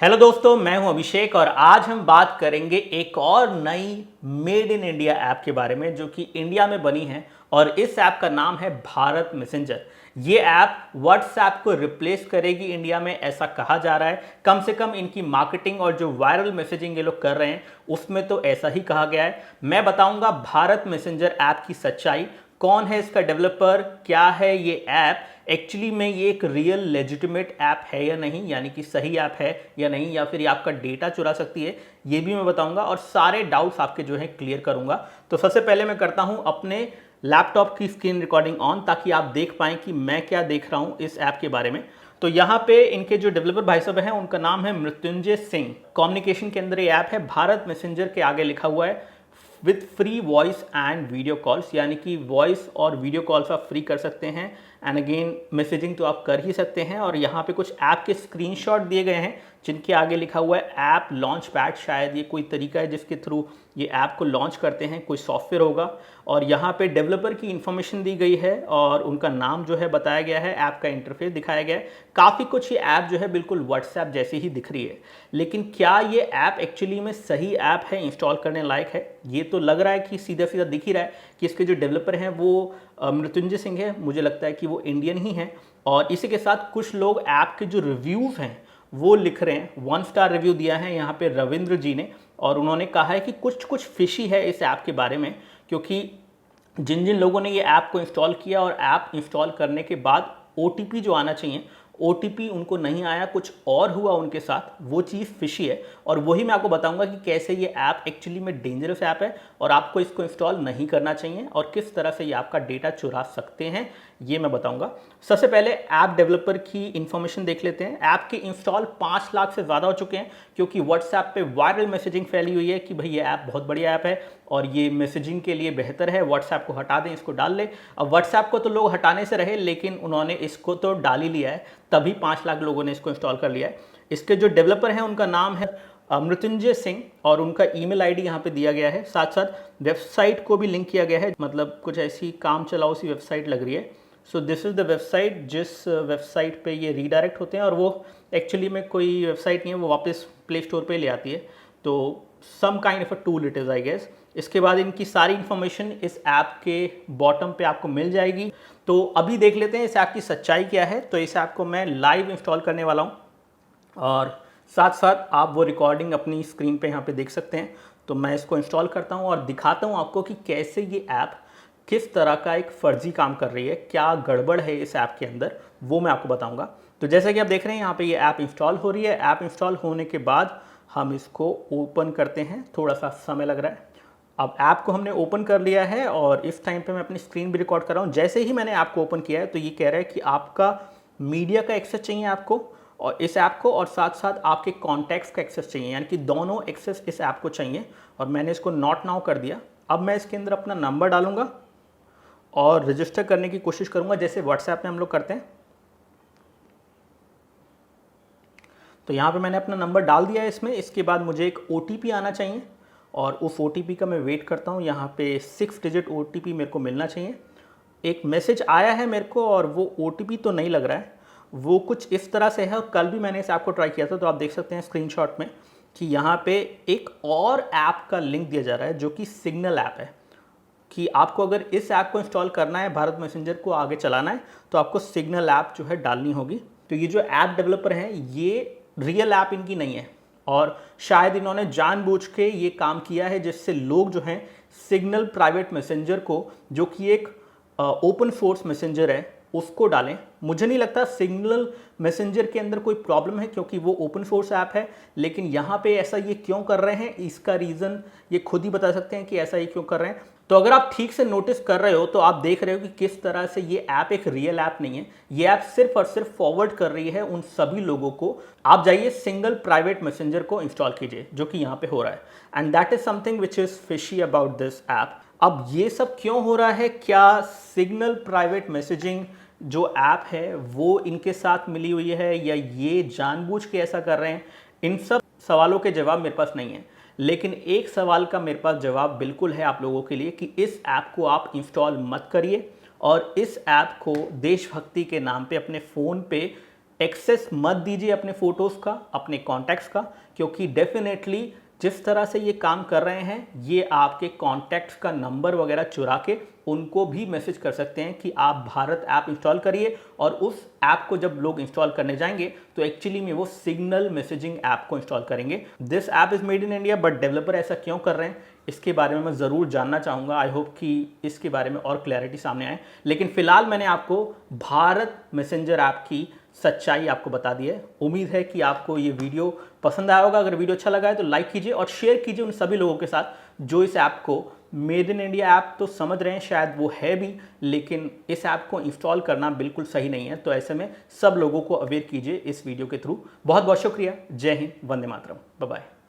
Hello दोस्तों, मैं हूं अभिषेक और आज हम बात करेंगे एक और नई मेड इन इंडिया ऐप के बारे में जो कि इंडिया में बनी है। और इस ऐप का नाम है भारत मैसेंजर। ये ऐप व्हाट्सएप को रिप्लेस करेगी इंडिया में, ऐसा कहा जा रहा है। कम से कम इनकी मार्केटिंग और जो वायरल मैसेजिंग ये लोग कर रहे हैं उसमें तो ऐसा ही कहा गया है। मैं बताऊंगा भारत मैसेंजर ऐप की सच्चाई, कौन है इसका डेवलपर, क्या है ये ऐप, एक्चुअली में ये एक रियल लेजिटिमेट ऐप है या नहीं, यानी कि सही ऐप है या नहीं, या फिर ये आपका डेटा चुरा सकती है, ये भी मैं बताऊंगा और सारे डाउट्स आपके जो है क्लियर करूंगा। तो सबसे पहले मैं करता हूं अपने लैपटॉप की स्क्रीन रिकॉर्डिंग ऑन, ताकि आप देख पाएं कि मैं क्या देख रहा हूं इस ऐप के बारे में। तो यहाँ पे इनके जो डेवलपर भाई साहब हैं उनका नाम है मृत्युंजय सिंह। कम्युनिकेशन के अंदर ये ऐप है, भारत मैसेंजर के आगे लिखा हुआ है with free voice and video calls, यानी कि वॉइस और वीडियो कॉल्स आप फ्री कर सकते हैं। एंड अगेन मैसेजिंग तो आप कर ही सकते हैं। और यहाँ पे कुछ ऐप के स्क्रीनशॉट दिए गए हैं जिनके आगे लिखा हुआ है ऐप लॉन्च पैड। शायद ये कोई तरीका है जिसके थ्रू ये ऐप को लॉन्च करते हैं, कोई सॉफ्टवेयर होगा। और यहाँ पे डेवलपर की इंफॉर्मेशन दी गई है और उनका नाम जो है बताया गया है, ऐप का इंटरफेस दिखाया गया है। काफ़ी कुछ ये ऐप जो है बिल्कुल व्हाट्सएप जैसी ही दिख रही है, लेकिन क्या ये ऐप एक्चुअली में सही ऐप है, इंस्टॉल करने लायक है? ये तो लग रहा है कि सीधा सीधा दिख ही रहा है कि इसके जो डेवलपर हैं वो मृत्युंजय सिंह है। मुझे लगता है कि वो इंडियन ही हैं। और इसी के साथ कुछ लोग ऐप के जो रिव्यूज़ हैं वो लिख रहे हैं। 1 स्टार रिव्यू दिया है यहाँ पे रविंद्र जी ने, और उन्होंने कहा है कि कुछ फिशी है इस ऐप के बारे में, क्योंकि जिन जिन लोगों ने ये ऐप को इंस्टॉल किया और ऐप इंस्टॉल करने के बाद OTP जो आना चाहिए, OTP उनको नहीं आया, कुछ और हुआ उनके साथ, वो चीज़ फिशी है। और वही मैं आपको बताऊंगा कि कैसे ये ऐप एक्चुअली में डेंजरस ऐप है और आपको इसको इंस्टॉल नहीं करना चाहिए, और किस तरह से ये आपका डेटा चुरा सकते हैं ये मैं बताऊंगा। सबसे पहले ऐप डेवलपर की इंफॉर्मेशन देख लेते हैं। ऐप के इंस्टॉल 5 लाख से ज़्यादा हो चुके हैं, क्योंकि व्हाट्सएप पे वायरल मैसेजिंग फैली हुई है कि भाई ये ऐप बहुत बढ़िया ऐप है और ये मैसेजिंग के लिए बेहतर है, व्हाट्सएप को हटा दें, इसको डाल लें। अब व्हाट्सएप को तो लोग हटाने से रहे, लेकिन उन्होंने इसको तो डाल ही लिया है, तभी 5 लाख लोगों ने इसको इंस्टॉल कर लिया है। इसके जो डेवलपर हैं उनका नाम है मृत्युंजय सिंह और उनका ईमेल आईडी यहाँ पे दिया गया है। साथ साथ वेबसाइट को भी लिंक किया गया है, मतलब कुछ ऐसी काम चलाओ सी वेबसाइट लग रही है। So this is the website, जिस वेबसाइट पे ये रीडायरेक्ट होते हैं, और वो एक्चुअली में कोई वेबसाइट नहीं है, वो वापस प्ले स्टोर पे ले आती है। तो some kind of a tool it is, I guess. इसके बाद इनकी सारी इन्फॉर्मेशन इस ऐप के बॉटम पे आपको मिल जाएगी। तो अभी देख लेते हैं इस ऐप की सच्चाई क्या है। तो इस ऐप को मैं लाइव इंस्टॉल करने वाला हूँ और साथ साथ आप वो रिकॉर्डिंग अपनी स्क्रीन पे यहाँ पे देख सकते हैं। तो मैं इसको इंस्टॉल करता हूँ और दिखाता हूँ आपको कि कैसे ये ऐप किस तरह का एक फर्जी काम कर रही है, क्या गड़बड़ है इस ऐप के अंदर, वो मैं आपको बताऊँगा। तो जैसा कि आप देख रहे हैं यहाँ पे ये ऐप इंस्टॉल हो रही है। ऐप इंस्टॉल होने के बाद हम इसको ओपन करते हैं, थोड़ा सा समय लग रहा है। अब ऐप को हमने ओपन कर लिया है और इस टाइम पे मैं अपनी स्क्रीन भी रिकॉर्ड कर रहा हूँ। जैसे ही मैंने ऐप को ओपन किया है तो ये कह रहा है कि आपका मीडिया का एक्सेस चाहिए आपको, और इस ऐप को, और साथ साथ आपके कॉन्टैक्ट्स का एक्सेस चाहिए, यानी कि दोनों एक्सेस इस ऐप को चाहिए। और मैंने इसको नॉट नाउ कर दिया। अब मैं इसके अंदर अपना नंबर डालूंगा और रजिस्टर करने की कोशिश करूंगा, जैसे व्हाट्सएप में हम लोग करते हैं। तो यहाँ पे मैंने अपना नंबर डाल दिया है इसमें। इसके बाद मुझे एक OTP आना चाहिए और उस OTP का मैं वेट करता हूँ। यहाँ पे 6 डिजिट OTP मेरे को मिलना चाहिए। एक मैसेज आया है मेरे को और वो OTP तो नहीं लग रहा है, वो कुछ इस तरह से है। और कल भी मैंने इस ऐप को ट्राई किया था, तो आप देख सकते हैं स्क्रीनशॉट में कि यहाँ पे एक और ऐप का लिंक दिया जा रहा है जो कि सिग्नल ऐप है, कि आपको अगर इस ऐप को इंस्टॉल करना है, भारत मैसेंजर को आगे चलाना है, तो आपको सिग्नल ऐप जो है डालनी होगी। तो ये जो ऐप डेवलपर हैं ये रियल ऐप इनकी नहीं है, और शायद इन्होंने जानबूझ के ये काम किया है जिससे लोग जो हैं सिग्नल प्राइवेट मैसेंजर को, जो कि एक ओपन सोर्स मैसेंजर है, उसको डालें। मुझे नहीं लगता सिग्नल मैसेंजर के अंदर कोई प्रॉब्लम है, क्योंकि वो ओपन सोर्स ऐप है। लेकिन यहाँ पे ऐसा ये क्यों कर रहे हैं, इसका रीज़न ये खुद ही बता सकते हैं कि ऐसा ये क्यों कर रहे हैं। तो अगर आप ठीक से नोटिस कर रहे हो तो आप देख रहे हो कि किस तरह से ये ऐप एक रियल ऐप नहीं है। ये ऐप सिर्फ और सिर्फ फॉरवर्ड कर रही है उन सभी लोगों को। आप जाइए सिंगल प्राइवेट मैसेंजर को इंस्टॉल कीजिए, जो कि यहाँ पे हो रहा है। And that is something which is fishy about this app. अब ये सब क्यों हो रहा है? क्या सिग्नल प्राइवेट मैसेजिंग जो ऐप है वो इनके साथ मिली हुई है, या ये जानबूझ के ऐसा कर रहे हैं? इन सब सवालों के जवाब मेरे पास नहीं है, लेकिन एक सवाल का मेरे पास जवाब बिल्कुल है आप लोगों के लिए, कि इस ऐप को आप इंस्टॉल मत करिए और इस ऐप को देशभक्ति के नाम पे अपने फ़ोन पे एक्सेस मत दीजिए अपने फोटोज़ का, अपने कॉन्टैक्ट्स का, क्योंकि डेफिनेटली जिस तरह से ये काम कर रहे हैं ये आपके कॉन्टैक्ट्स का नंबर वगैरह चुरा के उनको भी मैसेज कर सकते हैं कि आप भारत ऐप इंस्टॉल करिए, और उस ऐप को जब लोग इंस्टॉल करने जाएंगे तो एक्चुअली में वो सिग्नल मैसेजिंग ऐप को इंस्टॉल करेंगे। This app is made in India, but developer ऐसा क्यों कर रहे हैं इसके बारे में मैं ज़रूर जानना चाहूँगा। आई होप कि इसके बारे में और क्लैरिटी सामने आए। लेकिन फिलहाल मैंने आपको भारत मैसेंजर ऐप की सच्चाई आपको बता दी है। उम्मीद है कि आपको ये वीडियो पसंद आया होगा। अगर वीडियो अच्छा लगा है तो लाइक कीजिए और शेयर कीजिए उन सभी लोगों के साथ जो इस ऐप को, मेड इन इंडिया ऐप तो समझ रहे हैं, शायद वो है भी, लेकिन इस ऐप को इंस्टॉल करना बिल्कुल सही नहीं है। तो ऐसे में सब लोगों को अवेयर कीजिए इस वीडियो के थ्रू। बहुत बहुत शुक्रिया। जय हिंद, वंदे मातरम, बाय बाय।